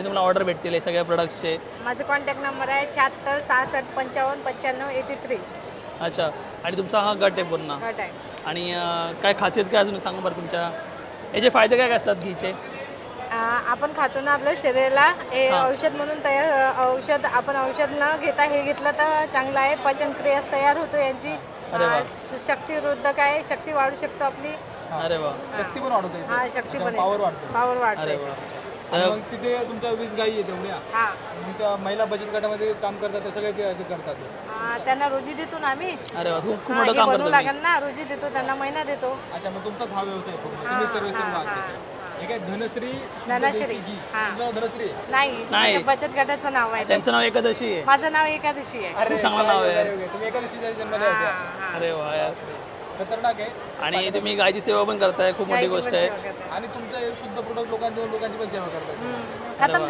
तुम्हाला ऑर्डर भेटतील हे सगळ्या प्रोडक्ट्सचे? माझा कॉन्टॅक्ट नंबर आहे 76 66 55 95 83. अच्छा. आणि तुमचा हा गट आहे पूर्ण. गट आहे. आणि काय खासियत काय अजून सांगा बरं तुमच्या याचे फायदे काय काय असतात घीचे? आपण खातो ना आपल्या शरीराला हे औषध म्हणून तयार औषध आपण औषध न घेता हे घेतलं तर चांगलं आहे. पचनक्रिया तयार होतो यांची. शक्तिवृद्धक आहे. शक्ती वाढू शकतो आपली. अरे वा. शक्ती पण वाढवते. हा शक्ती पण पॉवर वाढते. पॉवर वाढते. अरे वा. मग तिथे तुमच्या 20 गायी आहे तेवढ्या. हा. मग त्या महिला बचत गटामध्ये काम करतात ते सगळे ते करतात. त्यांना रोजी देतो ना आम्ही. अरे वा. खूप मोठं काम करतो लागेल ना रोजी देतो त्यांना महिना देतो. अच्छा मग तुमचाच हा व्यवसाय पूर्ण तुम्ही सर्व्हिस हे काय धनश्री धनश्री. धनश्री नाही बचत गटाचं नाव आहे. त्यांचं नाव एकादशी आहे. माझं नाव एकादशी आहे. खूप चांगलं नाव आहे. तुम्ही एकादशीच्या जन्मला होत्या. अरे वा यार. खतरनाक आहे. आणि तुम्ही गायची सेवा पण करताय, खूप मोठी गोष्ट आहे. आणि तुमचं शुद्ध प्रोडक्ट लोकांची पण सेवा करतात. खतम